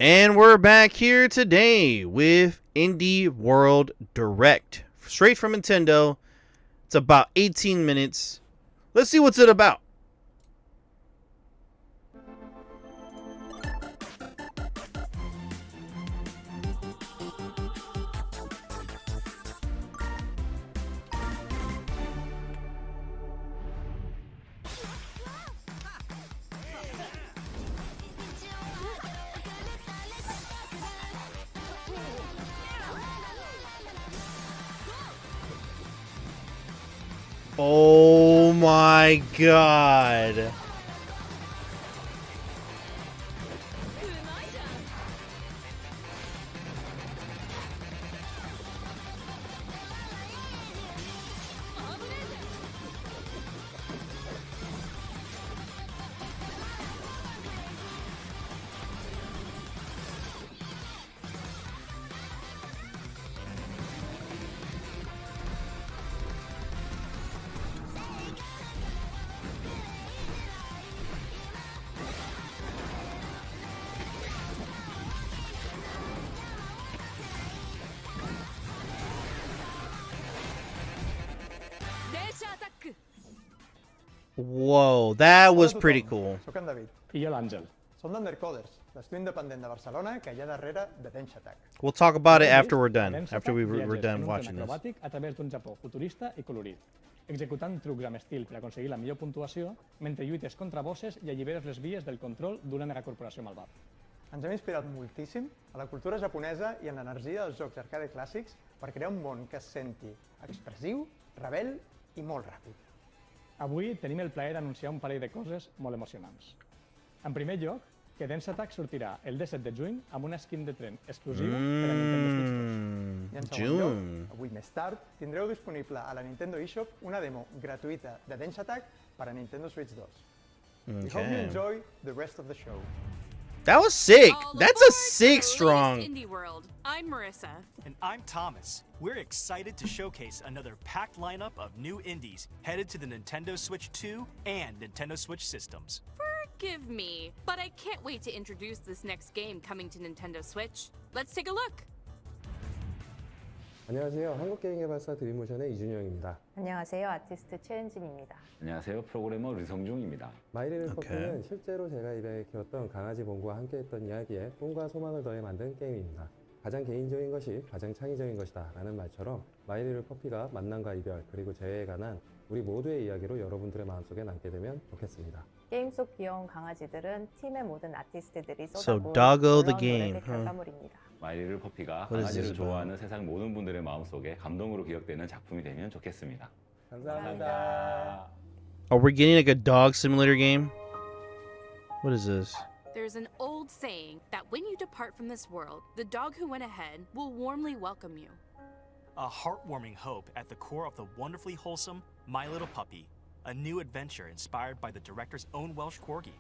And we're back here today with Indie World Direct. Straight from Nintendo. It's about 18 minutes. Let's see what's it about. Oh my god. Whoa, that was pretty cool. Soc en David. I jo l'Àngel. Som d'Undercoders, l'estudi independent de Barcelona que hi ha darrere de Densha Attack. We'll talk about it after we're done. Dance After we're viatges done en un watching tren this. acrobàtic a través d'un Japó futurista i colorit, executant trucs amb estil per aconseguir la millor puntuació mentre lluites contra bosses i alliberes les vies del control d'una megacorporació malvada. Ens hem inspirat moltíssim a la cultura japonesa i en l'energia dels jocs arcade clàssics per crear un món que es senti expressiu, rebel i molt ràpid. Avui tenim el plaer d'anunciar un parell de coses molt emocionants. En primer lloc, que Dance Attack sortirà el 17 de juny amb una skin de tren exclusiva per a Nintendo Switch 2. I en segon lloc, June. avui més tard, tindreu disponible a la Nintendo eShop una demo gratuïta de Densha Attack per a Nintendo Switch 2. We hope you Okay. enjoy the rest of the show. That was sick. All That's a aboard sick for the strong. latest Indie World. I'm Marissa. And I'm Thomas. We're excited to showcase another packed lineup of new indies headed to the Nintendo Switch 2 and Nintendo Switch systems. Forgive me, but I can't wait to introduce this next game coming to Nintendo Switch. Let's take a look. 안녕하세요. 한국게임개발사 드림모션의 이준영입니다. 안녕하세요. 아티스트 최은진입니다. 안녕하세요. 프로그래머 류성중입니다. 마이리는 오케이. 커피는 실제로 제가 입양해 키웠던 강아지 봉구와 함께했던 이야기에 꿈과 소망을 더해 만든 게임입니다. 가장 개인적인 것이 가장 창의적인 것이다 라는 말처럼 마이리를 커피가 만남과 이별 그리고 재회에 관한 우리 모두의 이야기로 여러분들의 마음속에 남게 되면 좋겠습니다. 게임 속 귀여운 강아지들은 팀의 모든 아티스트들이 So 쏟아부은 Doggo the 놀라운 game, 노래의 결과물입니다. 마이리를 퍼피가 What is this 강아지를 about? 좋아하는 세상 모든 분들의 마음속에 감동으로 기억되는 작품이 되면 좋겠습니다. 감사합니다. Are we getting like a dog simulator game? What is this? There's an old saying that when you depart from this world, the dog who went ahead will warmly welcome you. A heartwarming hope at the core of the wonderfully wholesome My Little Puppy, a new adventure inspired by the director's own Welsh corgi.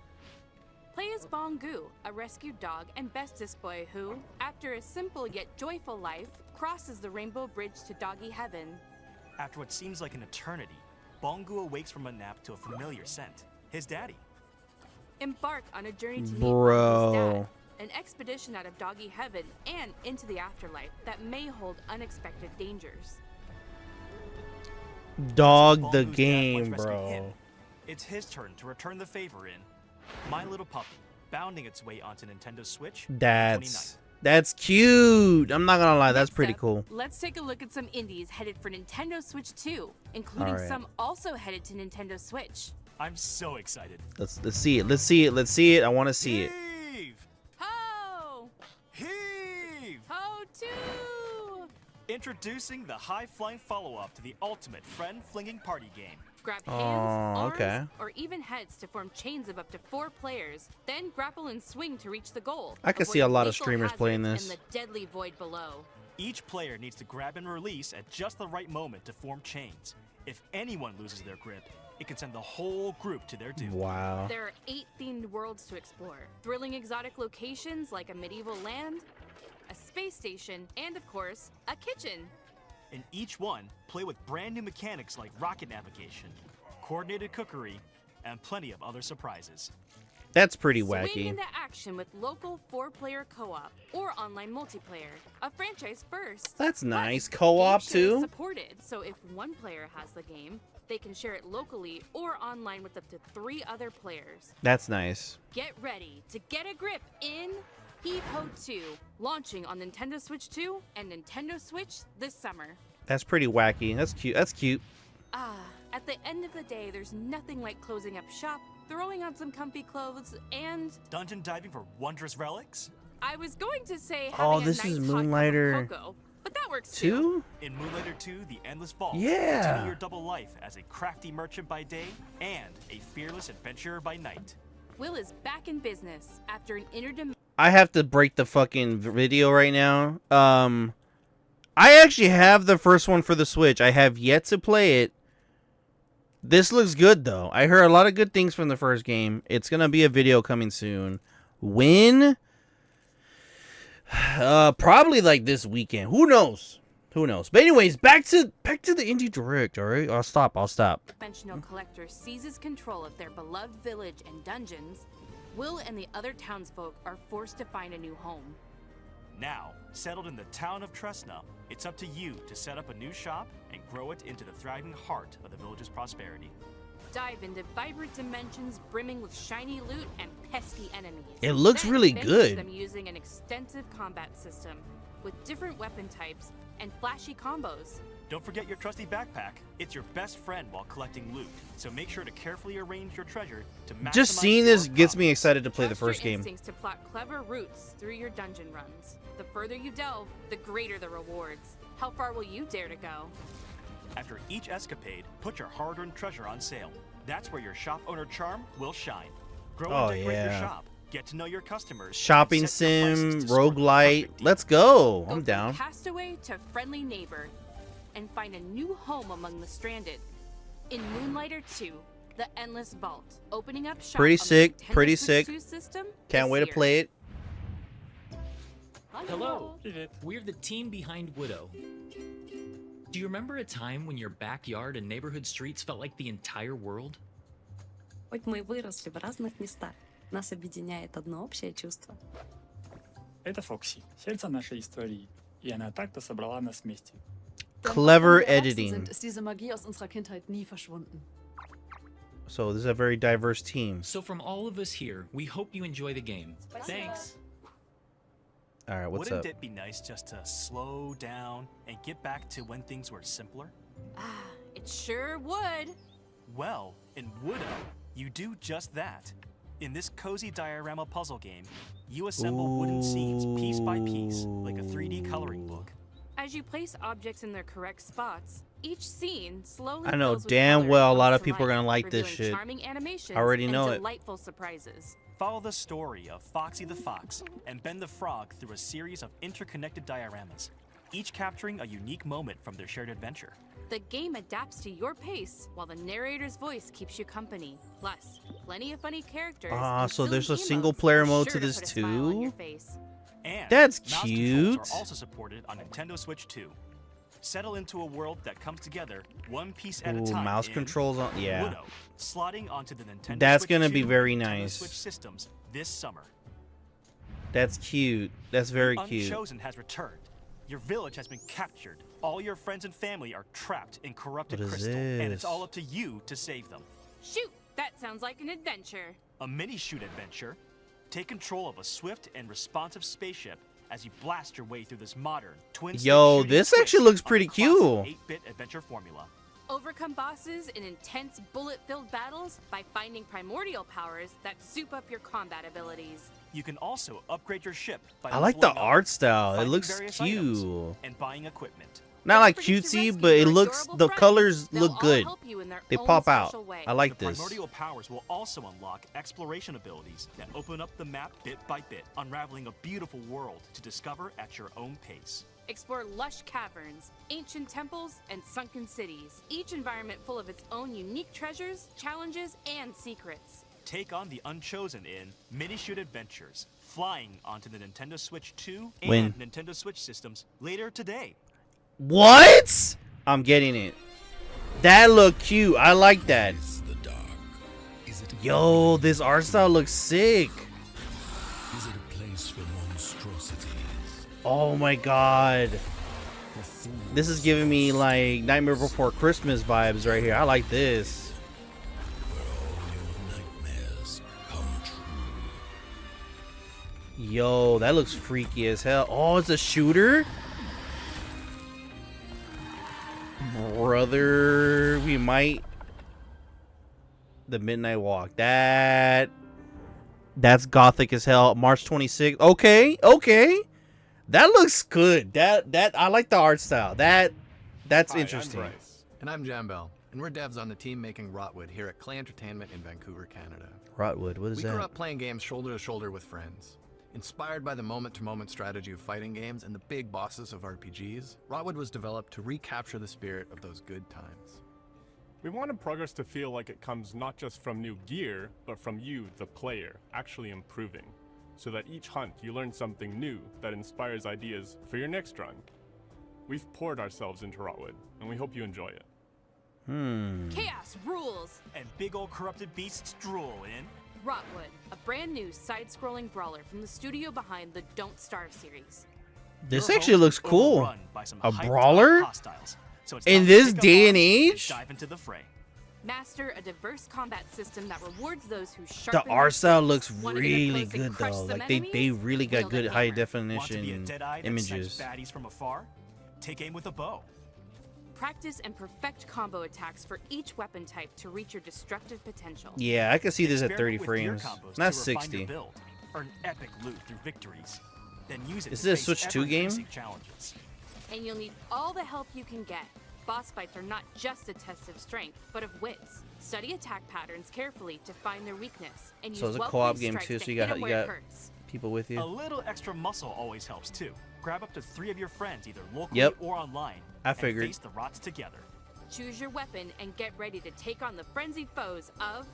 Play as Bongu, a rescued dog and bestest boy who, after a simple yet joyful life, crosses the rainbow bridge to doggy heaven. After what seems like an eternity, Bongu awakes from a nap to a familiar scent, his daddy. Embark on a journey to meet Bro. Bongu's dad, an expedition out of doggy heaven and into the afterlife that may hold unexpected dangers. Dog Bongu's the dad game, once rescued bro. him. It's his turn to return the favor in My Little Puppy, bounding its way onto Nintendo Switch May 29th. That's cute. I'm not gonna lie, that's Next pretty up, cool. Let's take a look at some indies headed for Nintendo Switch 2, including Alright. some also headed to Nintendo Switch. I'm so excited. Let's see it. Let's see it. Let's see it. I want to see it. Heave! Ho! Heave! Ho 2! Introducing the high-flying follow-up to the ultimate friend-flinging party game. Grab hands, Oh, arms, okay. or even heads to form chains of up to 4 players, then grapple and swing to reach the goal. I could see a avoiding lot of lethal streamers playing hazards this. And the deadly void below. Each player needs to grab and release at just the right moment to form chains. If anyone loses their grip, it can send the whole group to their doom. Wow. There are 8 themed worlds to explore, thrilling exotic locations like a medieval land, a space station, and of course, a kitchen. In each one, play with brand new mechanics like rocket navigation, coordinated cookery, and plenty of other surprises. That's pretty Swing wacky. into action with local 4-player co-op or online multiplayer. A franchise first. That's nice. Plus, Co-op game share is too. supported, so if one player has the game, they can share it locally or online with up to 3 other players. That's nice. Get ready to get a grip in Heave Ho 2, launching on Nintendo Switch 2 and Nintendo Switch this summer. That's pretty wacky. That's cute. That's cute. At the end of the day, there's nothing like closing up shop, throwing on some comfy clothes, and Dungeon diving for wondrous relics? I was going to say Oh, having this a nice is hot cup of Moonlighter cocoa, but that works too. 2? In Moonlighter 2, The Endless Vault, Yeah. continue your double life as a crafty merchant by day and a fearless adventurer by night. Will is back in business after an interdimensional. I have to break the fucking video right now. I actually have the first one for the Switch. I have yet to play it. This looks good though. I heard a lot of good things from the first game. It's gonna be a video coming soon. When? Probably like this weekend. Who knows? Who knows? But anyways, back to the Indie Direct. All right, I'll stop. Dimensional collector seizes control of their beloved village and dungeons, Will and the other townsfolk are forced to find a new home. Now, settled in the town of Tresna, it's up to you to set up a new shop and grow it into the thriving heart of the village's prosperity. Dive into vibrant dimensions brimming with shiny loot and pesky enemies. It looks Then really finish good. them using an extensive combat system with different weapon types and flashy combos. Don't forget your trusty backpack. It's your best friend while collecting loot, so make sure to carefully arrange your treasure to maximize Just seeing this your gets me profits. excited to play the Trust your first game. instincts to plot clever routes through your dungeon runs. The further you delve, the greater the rewards. How far will you dare to go? After each escapade, put your hard-earned treasure on sale. That's where your shop owner charm will shine. Grow Oh, and decorate your yeah. shop. Get to know your customers. Shopping and set your sim, prices to score the roguelite. perfect deal. Let's go. Go I'm from down. Castaway to friendly neighbor, and find a new home among the stranded. In Moonlighter 2, The Endless Vault, opening up shop Pretty on the sick, Nintendo pretty Switch sick. 2 system Can't this wait to year. play it. Hello, we're the team behind Widow. Do you remember a time when your backyard and neighborhood streets felt like the entire world? Хоть мы и выросли в разных местах, нас объединяет одно общее чувство. Это Фокси, сердце нашей истории, и она так-то собрала нас вместе. Clever editing. Ist diese Magie aus unserer Kindheit nie verschwunden. So this is a very diverse team. So from all of us here, we hope you enjoy the game. Thanks. All right, what's Wouldn't up? it be nice just to slow down and get back to when things were simpler? It sure would. Well, in Widow, you do just that. In this cozy diorama puzzle game, you assemble wooden scenes piece by piece, like a 3D coloring book. As you place objects in their correct spots, each scene slowly I know fills with damn color well a and lot comes of to people are life, gonna like this revealing shit. charming animations I already and know it. delightful surprises. Follow the story of Foxy the Fox and Ben the Frog through a series of interconnected dioramas, each capturing a unique moment from their shared adventure. The game adapts to your pace while the narrator's voice keeps you company. Plus, plenty of funny characters. Ah, and so there's silly a single player emotes mode sure to this put a smile on your too? face. And That's mouse cute. controls are also supported on Nintendo Switch 2. Settle into a world that comes together one piece at a Ooh, time. mouse in controls on. Yeah. Widow, slotting onto the Nintendo That's Switch gonna 2 be very and Nintendo nice. Switch systems this summer. That's cute. That's very cute. Unchosen has returned. Your village has been captured. All your friends and family are trapped in corrupted What is crystal, and it's this? all up to you to save them. Shoot, that sounds like an adventure. A mini-shoot adventure. Take control of a swift and responsive spaceship as you blast your way through this modern twin-stick Yo, shooting this twist actually looks on the pretty classic cute. 8-bit adventure formula. Overcome bosses in intense bullet-filled battles by finding primordial powers that soup up your combat abilities. You can also upgrade your ship by I like the leveling up, art style. It finding looks various items, cute. and buying equipment. Not Don't like forget to cutesy, rescue but it your looks. adorable The friends. colors They'll look all good. help you in their They own pop out. special way. I like The this. primordial powers will also unlock exploration abilities that open up the map bit by bit, unraveling a beautiful world to discover at your own pace. Explore lush caverns, ancient temples, and sunken cities, each environment full of its own unique treasures, challenges, and secrets. Take on the Unchosen in Mini-Shoot Adventures, flying onto the Nintendo Switch 2 and When? Nintendo Switch systems later today. What? I'm getting it. That look cute. I like that. Is it Yo, this art style looks sick. Is it a place for monstrosities? Oh my god. For fools? This is giving me like Nightmare Before Christmas vibes right here. I like this. Where all your nightmares come true. Yo, that looks freaky as hell. Oh, it's a shooter? Brother, we might. The Midnight Walk. That's gothic as hell. March 26th. Okay, okay. That looks good. That I like the art style. That's Hi, interesting. I'm Bryce. And I'm Jambel. And we're devs on the team making Rotwood here at Clay Entertainment in Vancouver, Canada. Rotwood, what is we that? grew up playing games shoulder to shoulder with friends. Inspired by the moment-to-moment strategy of fighting games and the big bosses of RPGs, Rotwood was developed to recapture the spirit of those good times. We wanted progress to feel like it comes not just from new gear, but from you, the player, actually improving. So that each hunt you learn something new that inspires ideas for your next run. We've poured ourselves into Rotwood, and we hope you enjoy it. Chaos rules! And big old corrupted beasts drool in. Rotwood, a brand new side-scrolling brawler from the studio behind the Don't Starve series. This Your actually host looks is cool. overrun by some A hyped-up brawler? hostiles. So it's In time to this pick up day and arms age? dive into the fray. Master a diverse combat system that rewards those who The sharpen their art style skills. looks Wanna get up really close and good crush though. some Like they enemies? really got Wield a good high hammer. Want to be a definition deadeye that images. snipes baddies from afar? Take aim with a bow. Practice and perfect combo attacks for each weapon type to reach your destructive potential. Yeah, I can see this at 30 Experiment with gear frames. combos Not to refine 60. your build. Earn epic loot through victories. Then use it Is to this a face Switch 2 game? ever-increasing challenges. And you'll need all the help you can get. Boss fights are not just a test of strength, but of wits. Study attack patterns carefully to find their weakness, and So use it's a well-placed co-op game strikes too, to so you hit got 'em where it hurts. people with A you. little extra muscle always helps too. Grab up to 3 of your friends either locally Yep. or online. I figured. And face the rots together. Choose your weapon and get ready to take on the frenzied foes of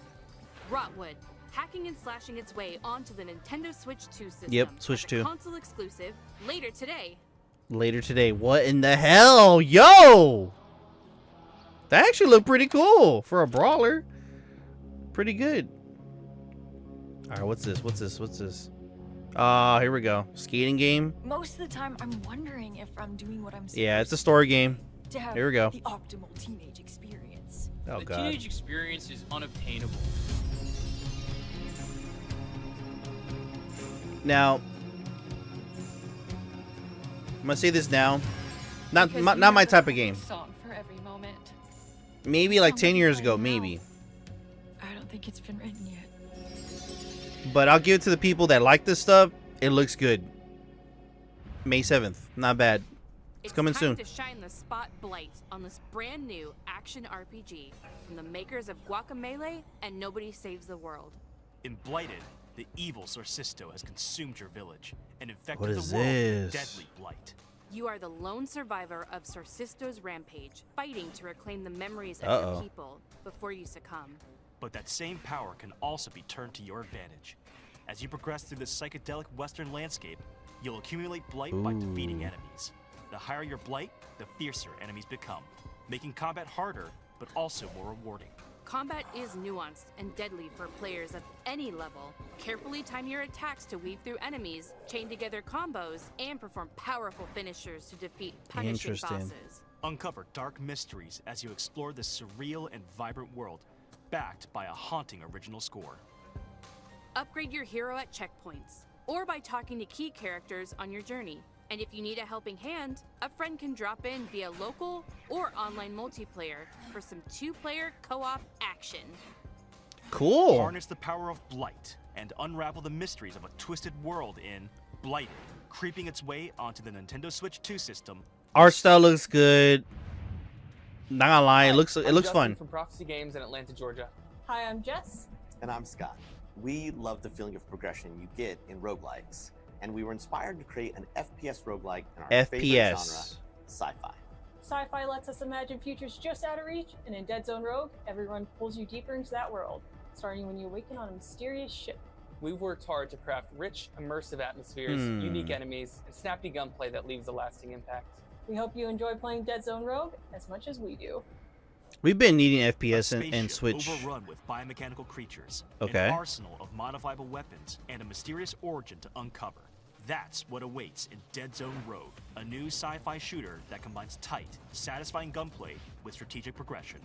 Rotwood, hacking and slashing its way onto the Nintendo Switch 2 system. Yep, Switch as a 2. console exclusive later today. Later today. What in the hell? Yo! That actually looked pretty cool for a brawler. Pretty good. Alright, what's this? What's this? What's this? Here we go. Skating game. Most of the time, I'm wondering if I'm doing what I'm supposed Yeah, it's a story game. to have Here we go. the optimal teenage experience. Oh the god. teenage experience is unobtainable. Now, I'm gonna say this now. Not Because my, you not my have a type of game. Song for every moment. Maybe like 10 Somebody years right ago, now. maybe. I don't think it's been written yet. But I'll give it to the people that like this stuff. It looks good. May 7th. Not bad. It's coming time soon. to shine the spot Blight on this brand new action RPG from the makers of Guacamelee and Nobody Saves the World. In Blighted, the evil Sorcisto has consumed your village and infected What the is world this? with deadly blight. You are the lone survivor of Sorcisto's rampage, fighting to reclaim the memories of Uh-oh. your people before you succumb. But that same power can also be turned to your advantage. As you progress through this psychedelic western landscape, you'll accumulate blight by defeating Ooh. enemies. The higher your blight, the fiercer enemies become, making combat harder, but also more rewarding. Combat is nuanced and deadly for players of any level. Carefully time your attacks to weave through enemies, chain together combos, and perform powerful finishers to defeat punishing Interesting. bosses. Uncover dark mysteries as you explore this surreal and vibrant world, backed by a haunting original score. Upgrade your hero at checkpoints, or by talking to key characters on your journey. And if you need a helping hand, a friend can drop in via local or online multiplayer for some 2-player co-op action. Cool. Harness the power of blight and unravel the mysteries of a twisted world in Blighted, creeping its way onto the Nintendo Switch 2 system. Art style looks good. Not gonna lie, it looks I'm Justin fun. from Prophecy Games in Atlanta, Georgia. Hi, I'm Jess. And I'm Scott. We love the feeling of progression you get in roguelikes, and we were inspired to create an FPS roguelike in our favorite genre, FPS. sci-fi. Sci-fi lets us imagine futures just out of reach, and in Dead Zone Rogue, everyone pulls you deeper into that world, starting when you awaken on a mysterious ship. We've worked hard to craft rich, immersive atmospheres, Hmm. unique enemies, and snappy gunplay that leaves a lasting impact. We hope you enjoy playing Dead Zone Rogue as much as we do. We've been needing FPS and Spaceship Switch. overrun with biomechanical creatures, Okay. an arsenal of modifiable weapons, and a mysterious origin to uncover. That's what awaits in Dead Zone Rogue, a new sci-fi shooter that combines tight, satisfying gunplay with strategic progression.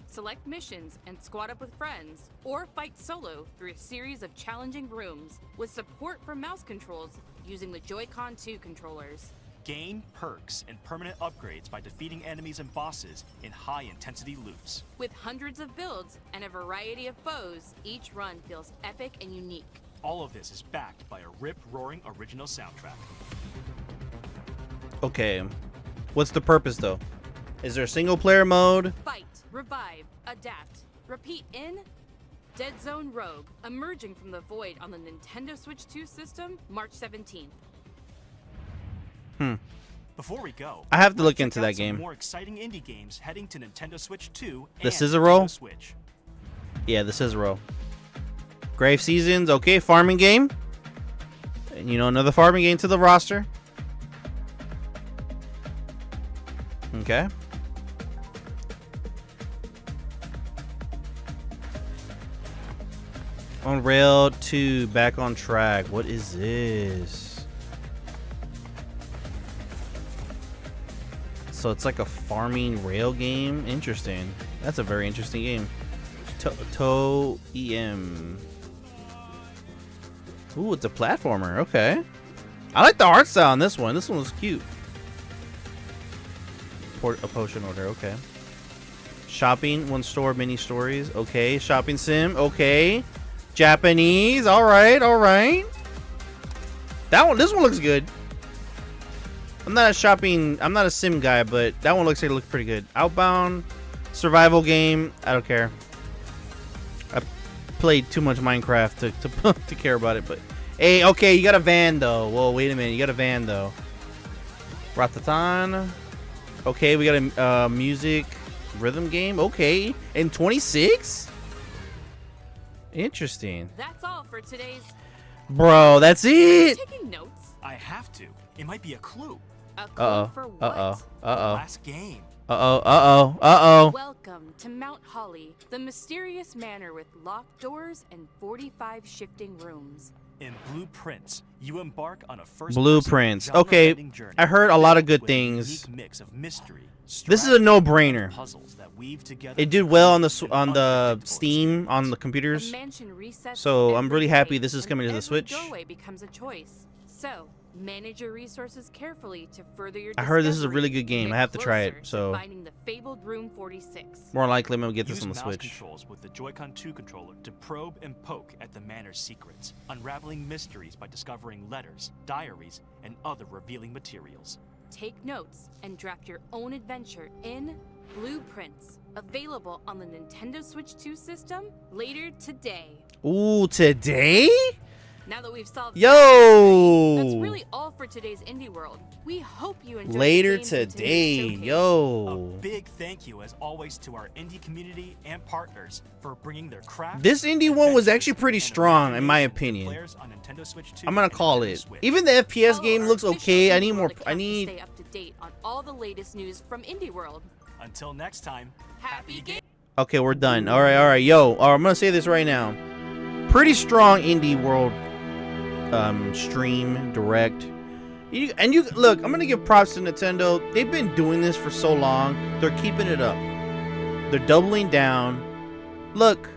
Select missions and squad up with friends, or fight solo through a series of challenging rooms with support for mouse controls using the Joy-Con 2 controllers. Gain perks and permanent upgrades by defeating enemies and bosses in high-intensity loops. With hundreds of builds and a variety of foes, each run feels epic and unique. All of this is backed by a rip-roaring original soundtrack. Okay. What's the purpose, though? Is there a single-player mode? Fight, revive, adapt, repeat in Dead Zone Rogue, emerging from the void on the Nintendo Switch 2 system, March 17th. Before we go, I have to look check into out that some game. More exciting indie games heading to Nintendo Switch 2 The and Scissor Nintendo Roll? Switch. Yeah, the Scissor Roll. Grave Seasons, okay, farming game. And, you know, another farming game to the roster. Okay. On Rail 2, back on track. What is this? So it's like a farming rail game? Interesting. That's a very interesting game. Toe EM. Ooh, it's a platformer. Okay. I like the art style on this one. This one was cute. A potion order. Okay. Shopping, one store, mini stories. Okay. Shopping sim. Okay. Japanese. All right. All right. This one looks good. I'm not a sim guy, but that one looks like it looks pretty good. Outbound, survival game. I don't care. I played too much Minecraft to care about it, but hey, okay, you got a van though. Whoa, wait a minute, you got a van though. Ratatan. Okay, we got a music rhythm game. Okay, and 26. Interesting. That's all for today's. Bro, that's it. Taking notes. I have to. It might be a clue. A clue for what? Last game. Welcome to Mount Holly, the mysterious manor with locked doors and 45 shifting rooms. In Blueprints, you embark on a first Blueprints. Okay, I heard a lot of good things. Mix of mystery, This is a no-brainer. puzzles that weave together. It did well on the Steam on the computers. The mansion resets So I'm every really happy day, this is and coming to the every Switch. doorway becomes a choice. So manage your resources carefully to further your I heard this is a discovery really good game. and I have to try it. closer to So finding the fabled room 46. more likely I'm gonna get this Use on the mouse Switch. controls with the Joy-Con 2 controller to probe and poke at the manor's secrets, unraveling mysteries by discovering letters, diaries, and other revealing materials. Take notes and draft your own adventure in Blueprints, available on the Nintendo Switch 2 system later today. Ooh, today? Now that we've solved Yo! that mystery, that's really all for today's Indie World. We hope you enjoyed Later the games in today, today's showcase. yo. Big thank you, as always, to our indie community and partners for bringing their craft. This indie one was actually pretty strong, in my opinion. Players on Nintendo Switch 2 I'm gonna and call Nintendo it. Switch. Even the FPS game looks okay. I need more. Account I to need. stay up to date on all the latest news from Indie World. Until next time, happy game. Okay, we're done. All right. Yo, I'm gonna say this right now. Pretty strong indie world stream direct. You look. I'm gonna give props to Nintendo. They've been doing this for so long. They're keeping it up. They're doubling down. Look,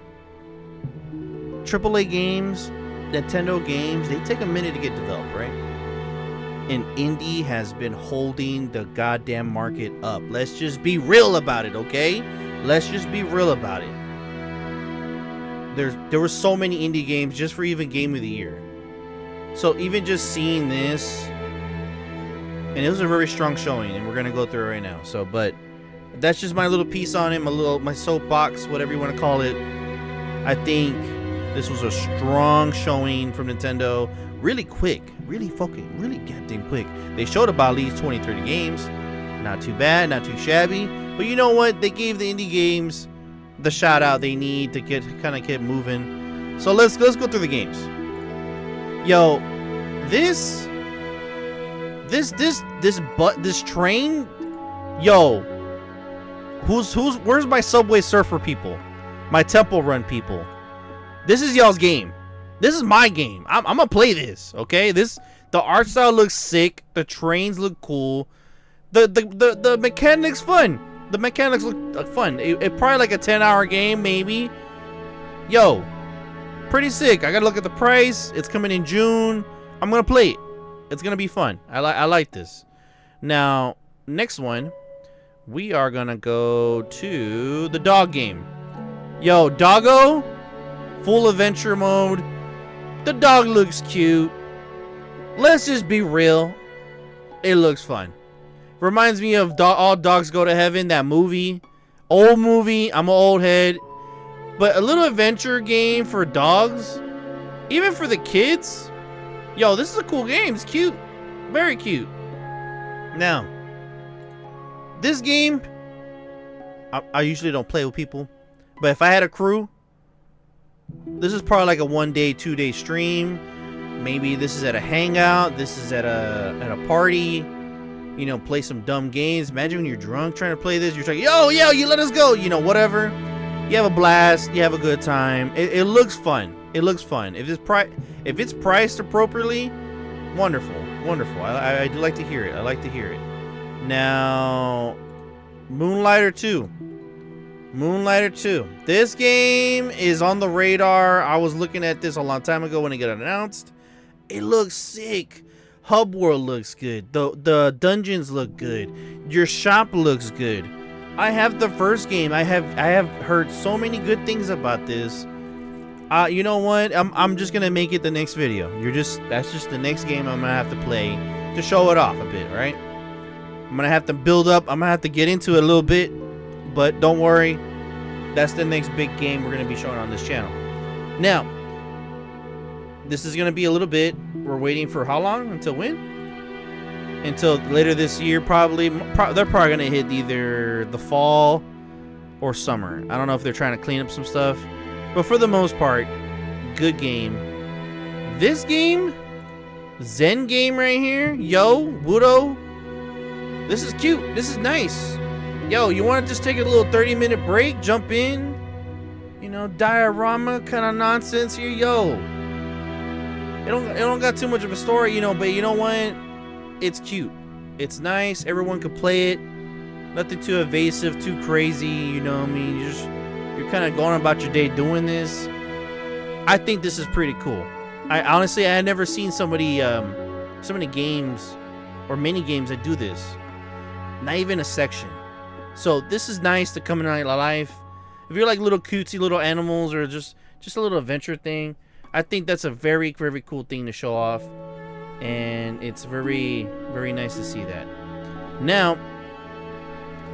AAA games, Nintendo games, they take a minute to get developed, right? And indie has been holding the goddamn market up. Let's just be real about it, okay? Let's just be real about it. There were so many indie games just for even Game of the Year. So even just seeing this, and it was a very strong showing, and we're gonna go through it right now. So, but that's just my little piece on it, my soapbox, whatever you want to call it. I think this was a strong showing from Nintendo. Really quick, really goddamn quick. They showed about at least 20-30 games. Not too bad, not too shabby. But you know what? They gave the indie games the shout out they need to kind of get moving. So let's go through the games. Yo, this train, yo, Where's my Subway Surfer people? My Temple Run people? This is y'all's game. This is my game. I'm gonna play this, okay? The art style looks sick. The trains look cool. The mechanics fun. The mechanics look fun. It probably like a 10-hour game, maybe. Yo, pretty sick. I gotta look at the price. It's coming in June. I'm gonna play it. It's gonna be fun. I like this. Now, next one, we are gonna go to the dog game. Yo, doggo, full adventure mode. The dog looks cute. Let's just be real. It looks fun. Reminds me of All Dogs Go to Heaven, that movie. Old movie. I'm an old head. But a little adventure game for dogs. Even for the kids. Yo, this is a cool game. It's cute. Very cute. Now, this game, I usually don't play with people. But if I had a crew, this is probably like a 1-day, 2-day stream. Maybe this is at a hangout. This is at a party. You know, play some dumb games. Imagine when you're drunk trying to play this. You're like, yo, you let us go. You know, whatever. You have a blast. You have a good time. It looks fun. It looks fun. If it's priced appropriately, wonderful. Wonderful. I do like to hear it. I like to hear it. Now, Moonlighter 2. Moonlighter 2. This game is on the radar. I was looking at this a long time ago when it got announced. It looks sick. Hub World looks good. The dungeons look good. Your shop looks good. I have the first game. I have heard so many good things about this. You know what? I'm just gonna make it the next video. That's just the next game I'm gonna have to play to show it off a bit, right? I'm gonna have to build up. I'm gonna have to get into it a little bit, but don't worry. That's the next big game we're gonna be showing on this channel. Now, this is gonna be a little bit. We're waiting for how long? Until when? Until later this year, probably. They're probably gonna hit either the fall or summer. I don't know if they're trying to clean up some stuff, but for the most part, good game. This game, Zen game right here, yo, Wudo. This is cute. This is nice. Yo, you want to just take a little 30-minute break, jump in, you know, diorama kind of nonsense here, yo. It don't got too much of a story, you know, but you know what? It's cute. It's nice. Everyone can play it. Nothing too evasive, too crazy, you know what I mean? You're kind of going about your day doing this. I think this is pretty cool. I honestly had never seen so many games or mini games that do this. Not even a section. So this is nice to come in life. If you're like little cutesy little animals or just a little adventure thing, I think that's a very, very cool thing to show off. And it's very, very nice to see that. Now,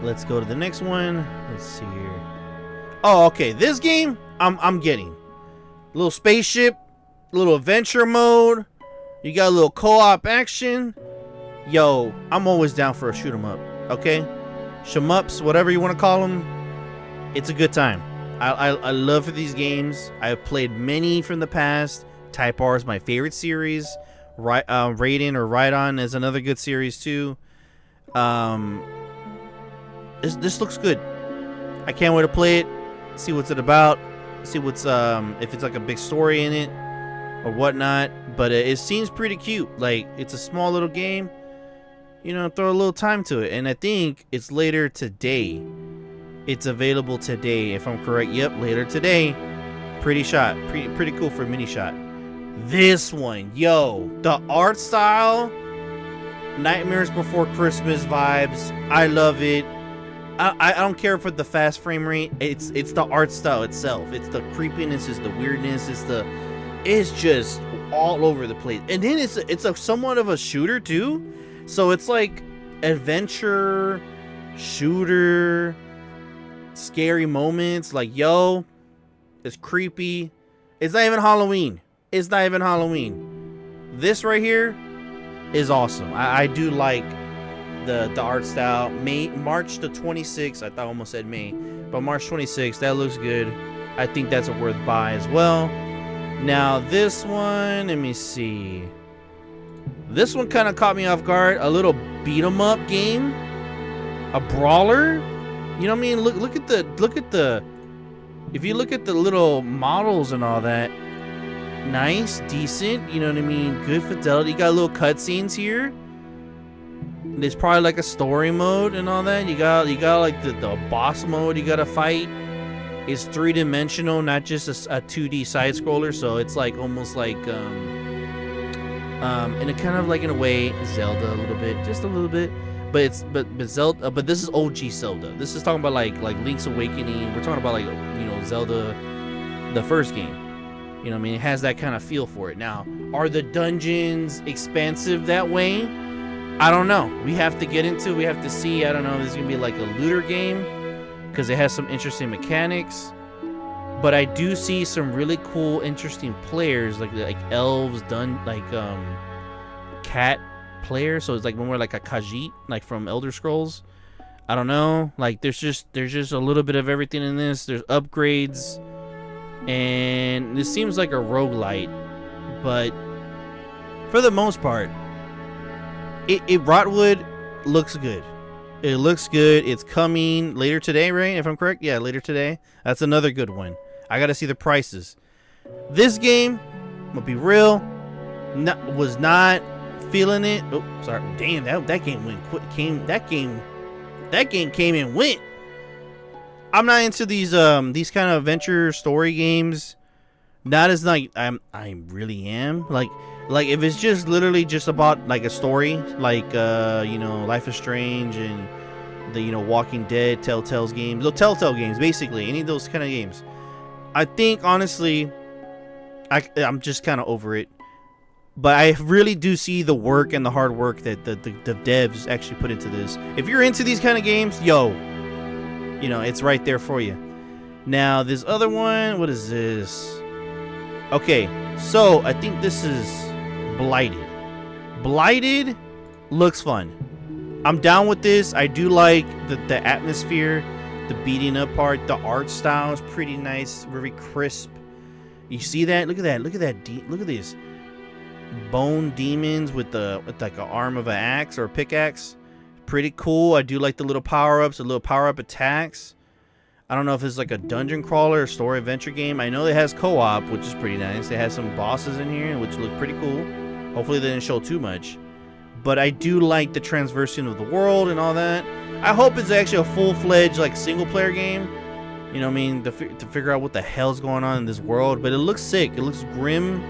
let's go to the next one. Let's see here. Oh, okay. This game, I'm getting. A little spaceship, a little adventure mode. You got a little co-op action. Yo, I'm always down for a shoot 'em up. Okay? Shmups, whatever you want to call them. It's a good time. I love these games. I've played many from the past. Type R is my favorite series. Raiden or Raidon is another good series too. This looks good. I can't wait to play it. See what's it about. See what's if it's like a big story in it or whatnot. But it seems pretty cute. Like it's a small little game. You know, throw a little time to it. And I think it's later today. It's available today, if I'm correct. Yep, later today. Pretty shot. Pretty cool for a mini shot. This one, yo, the art style, Nightmares Before Christmas vibes. I love it. I don't care for the fast frame rate. It's the art style itself. It's the creepiness. It's the weirdness. It's just all over the place. And then it's a somewhat of a shooter too. So it's like adventure, shooter, scary moments. Like, yo, it's creepy. It's not even Halloween. It's not even Halloween. This right here is awesome. I do like the art style. March the 26th. I almost said May, but March 26th. That looks good. I think that's a worth buy as well. Now this one, let me see. This one kind of caught me off guard. A little beat 'em up game, a brawler. You know what I mean? Look at the if you look at the little models and all that, nice, decent, you know what I mean? Good fidelity. You got little cutscenes here. There's probably like a story mode and all that. You got like the boss mode you gotta fight. It's 3-dimensional, not just a 2D side scroller, so it's like almost like in a kind of like in a way Zelda a little bit, just a little bit. But Zelda, but this is OG Zelda. This is talking about like Link's Awakening. We're talking about like, you know, Zelda, the first game. You know what I mean? It has that kind of feel for it. Now, are the dungeons expansive that way? I don't know. We have to get into. We have to see. I don't know. This is gonna be like a looter game because it has some interesting mechanics. But I do see some really cool, interesting players like elves, cat players. So it's like more like a Khajiit, like from Elder Scrolls. I don't know. Like there's just a little bit of everything in this. There's upgrades, and this seems like a roguelite, but for the most part, Rotwood looks good. It looks good. It's coming later today, right? If I'm correct, yeah, later today. That's another good one. I gotta see the prices. This game, I'm gonna be real, was not feeling it. Oh, sorry. Damn, that game went quick. That game came and went. I'm not into these kind of adventure story games. Not as like I really am. Like if it's just literally just about like a story, like you know, Life is Strange and the, you know, Walking Dead, Telltale games, basically any of those kind of games. I think honestly, I'm just kind of over it. But I really do see the work and the hard work that the devs actually put into this. If you're into these kind of games, yo, you know, it's right there for you. Now, this other one, what is this? Okay, so I think this is Blighted. Blighted looks fun. I'm down with this. I do like the atmosphere, the beating up part. The art style is pretty nice, very crisp. You see that? Look at that. Look at that. Look at these bone demons with like an arm of an axe or a pickaxe. Pretty cool. I do like the little power-ups, the little power-up attacks. I don't know if it's like a dungeon crawler or story adventure game. I know it has co-op, which is pretty nice. It has some bosses in here, which look pretty cool. Hopefully they didn't show too much. But I do like the transversing of the world and all that. I hope it's actually a full-fledged like single-player game. You know what I mean? To figure out what the hell's going on in this world. But it looks sick. It looks grim.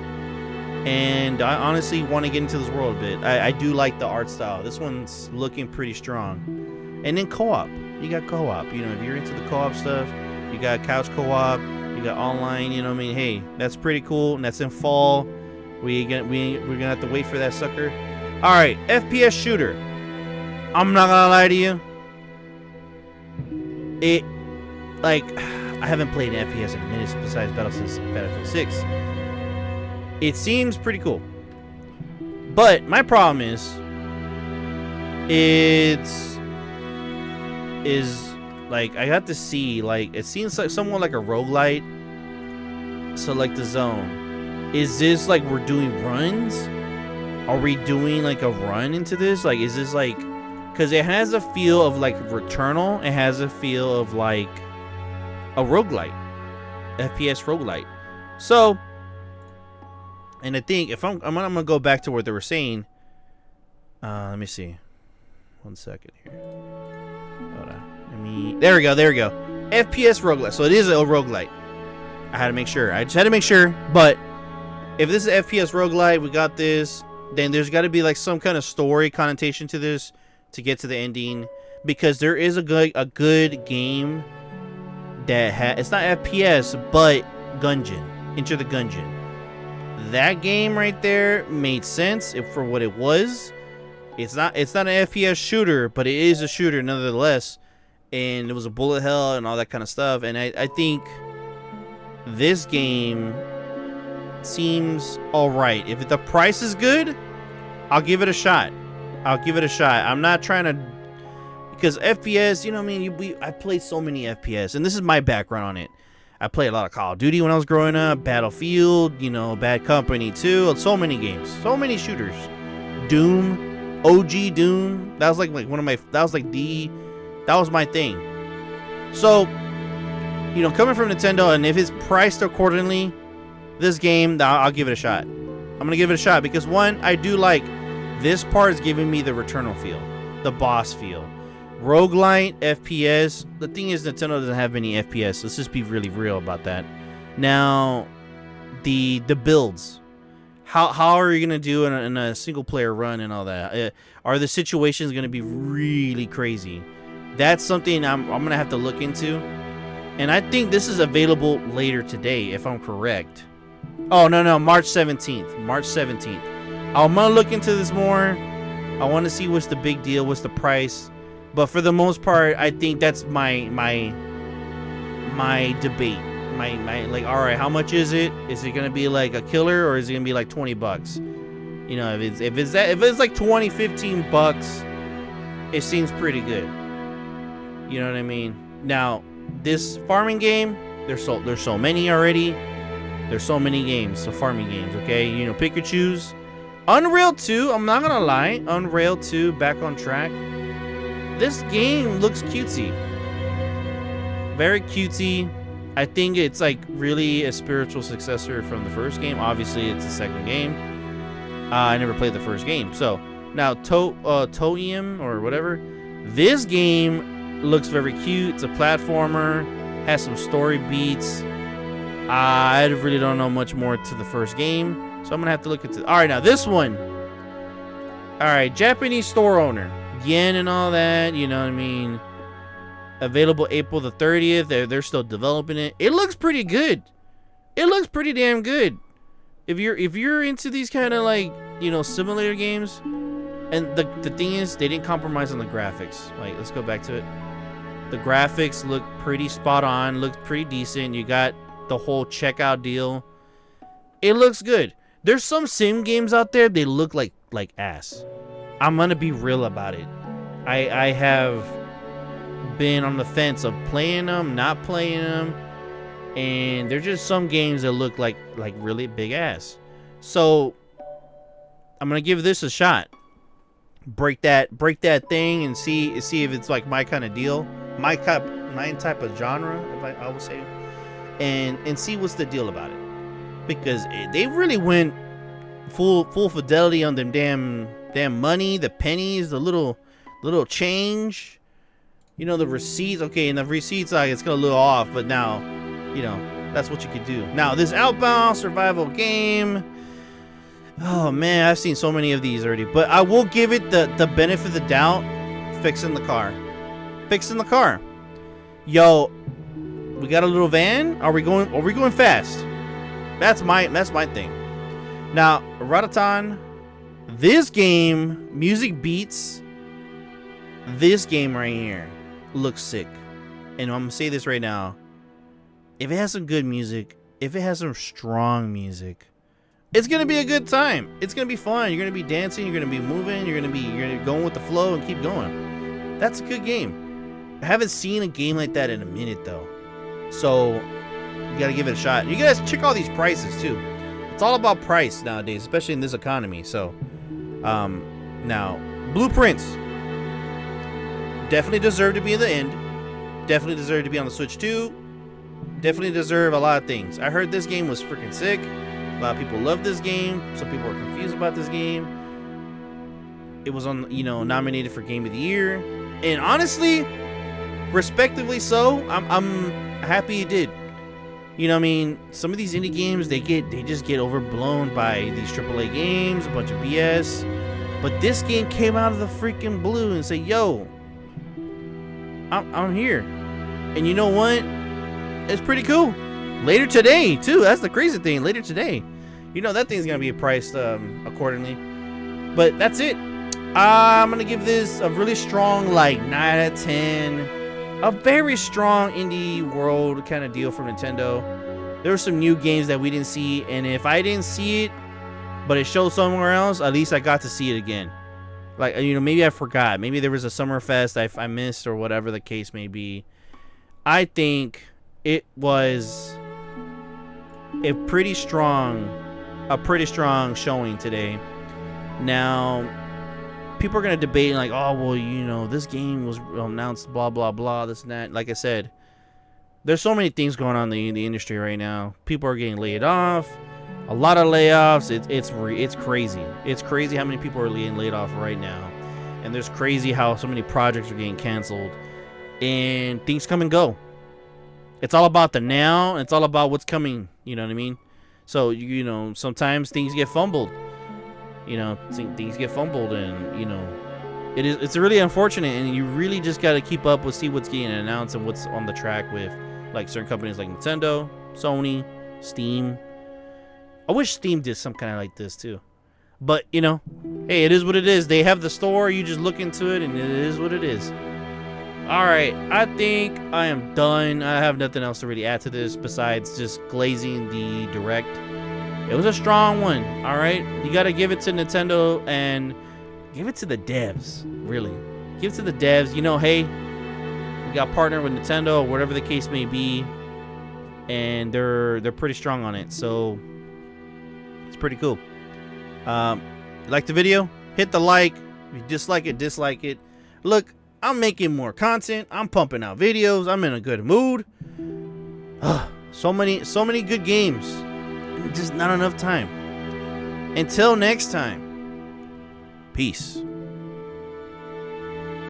And I honestly want to get into this world a bit. I do like the art style. This one's looking pretty strong. And then co-op. You got co-op. You know, if you're into the co-op stuff, you got couch co-op, you got online, you know what I mean? Hey, that's pretty cool. And that's in fall. We're gonna have to wait for that sucker. Alright, FPS shooter. I'm not gonna lie to you. I haven't played an FPS in a minute besides Battlefield 6. It seems pretty cool. But my problem is like I got to see, like, it seems like somewhat like a roguelite. So like the Zone. Is this like we're doing runs? Are we doing like a run into this? Like, is this like, because it has a feel of like Returnal. It has a feel of like a roguelite, FPS roguelite. So, and I think if I'm gonna go back to what they were saying. Let me see. 1 second here. Hold on. There we go. FPS roguelite. So it is a roguelite. I had to make sure. I just had to make sure. But if this is FPS roguelite, we got this. Then there's got to be like some kind of story connotation to this to get to the ending, because there is a good game that it's not FPS but Gungeon, Enter the Gungeon. That game right there made sense for what it was. It's not an FPS shooter, but it is a shooter nonetheless. And it was a bullet hell and all that kind of stuff. And I think this game seems alright. If the price is good, I'll give it a shot. I'm not trying to, because FPS, you know what I mean? I played so many FPS, and this is my background on it. I played a lot of Call of Duty when I was growing up, Battlefield, you know, Bad Company 2, so many games, so many shooters. Doom, OG Doom, that was like one of my, that was my thing. So, you know, coming from Nintendo, and if it's priced accordingly, this game, I'll give it a shot. I'm going to give it a shot because, one, I do like this part is giving me the Returnal feel, the boss feel. Roguelite, FPS. The thing is, Nintendo doesn't have many FPS. Let's just be really real about that. Now, the builds. How are you going to do in a single-player run and all that? Are the situations going to be really crazy? That's something I'm going to have to look into. And I think this is available later today, if I'm correct. Oh, no, March 17th. March 17th. I'm going to look into this more. I want to see what's the big deal, what's the price. But for the most part, I think that's my debate. My like, all right, how much is it? Is it going to be like a killer, or is it going to be like $20? You know, if it's like 20, 15 bucks, it seems pretty good. You know what I mean? Now, this farming game, there's so many already. There's so many games, so farming games, okay? You know, pick your choose. Unreal 2, I'm not gonna lie. Unreal 2, back on track. This game looks cutesy. Very cutesy. I think it's like really a spiritual successor from the first game. Obviously, it's the second game. I never played the first game. So, now, Toeum or whatever. This game looks very cute. It's a platformer. Has some story beats. I really don't know much more to the first game. So, I'm going to have to look into... Alright, now this one. Alright, Japanese store owner. Yen and all that, you know what I mean? Available April the 30th. They're still developing it. It looks pretty good. It looks pretty damn good. If you're into these kind of like, you know, simulator games, and the thing is, they didn't compromise on the graphics. Like, let's go back to it. The graphics look pretty spot on, look pretty decent. You got the whole checkout deal. It looks good. There's some sim games out there, they look like ass. I'm gonna be real about it. I have been on the fence of playing them, not playing them, and there's just some games that look like really big ass. So I'm gonna give this a shot. Break that thing and see if it's like my kind of deal, my type of genre, if I would say, and see what's the deal about it, because they really went full fidelity on them damn money, the pennies, the little change. You know, the receipts. Okay, and the receipts, like, it's gonna look off, but now, you know, that's what you could do. Now, this Outbound survival game. Oh man, I've seen so many of these already, but I will give it the benefit of the doubt. Fixing the car. Yo, we got a little van. Are we going fast? That's my thing. Now, Ratatan. This game, music beats. This game right here looks sick. And I'm gonna say this right now. If it has some good music, if it has some strong music, it's gonna be a good time. It's gonna be fun. You're gonna be dancing, you're gonna be moving, you're gonna go with the flow and keep going. That's a good game. I haven't seen a game like that in a minute though. So you gotta give it a shot. You guys check all these prices too. It's all about price nowadays, especially in this economy. So now, Blueprints definitely deserve to be in the end. Definitely deserve to be on the Switch 2. Definitely deserve a lot of things. I heard this game was freaking sick. A lot of people love this game. Some people are confused about this game. It was on, you know, nominated for Game of the Year, and honestly, respectively so. I'm happy it did. You know what I mean? Some of these indie games, they just get overblown by these AAA games, a bunch of BS. But this game came out of the freaking blue and said, yo, I'm here. And you know what? It's pretty cool. Later today, too. That's the crazy thing. Later today. You know that thing's going to be priced accordingly. But that's it. I'm going to give this a really strong, like, 9 out of 10. A very strong indie world kind of deal from Nintendo. There were some new games that we didn't see. And if I didn't see it, but it showed somewhere else, at least I got to see it again. Like, you know, maybe I forgot. Maybe there was a Summerfest I missed or whatever the case may be. I think it was a pretty strong showing today. Now, people are going to debate like, oh, well, you know, this game was announced, blah, blah, blah, this and that. Like I said, there's so many things going on in the industry right now. People are getting laid off. A lot of layoffs. It's crazy. It's crazy how many people are getting laid off right now. And there's crazy how so many projects are getting canceled. And things come and go. It's all about the now. It's all about what's coming. You know what I mean? So, you know, sometimes things get fumbled. You know, things get fumbled, and, you know, it's really unfortunate, and you really just got to keep up with, see what's getting announced and what's on the track with, like, certain companies like Nintendo, Sony, Steam. I wish Steam did some kind of like this too. But, you know, hey, it is what it is. They have the store, you just look into it, and it is what it is. Alright, I think I am done. I have nothing else to really add to this besides just glazing the Direct. It was a strong one, alright? You gotta give it to Nintendo and give it to the devs, really. Give it to the devs. You know, hey, we got partnered with Nintendo, or whatever the case may be, and they're pretty strong on it, so it's pretty cool. Like the video? Hit the like. If you dislike it, dislike it. Look, I'm making more content. I'm pumping out videos. I'm in a good mood. So many good games. Just not enough time. Until next time. Peace.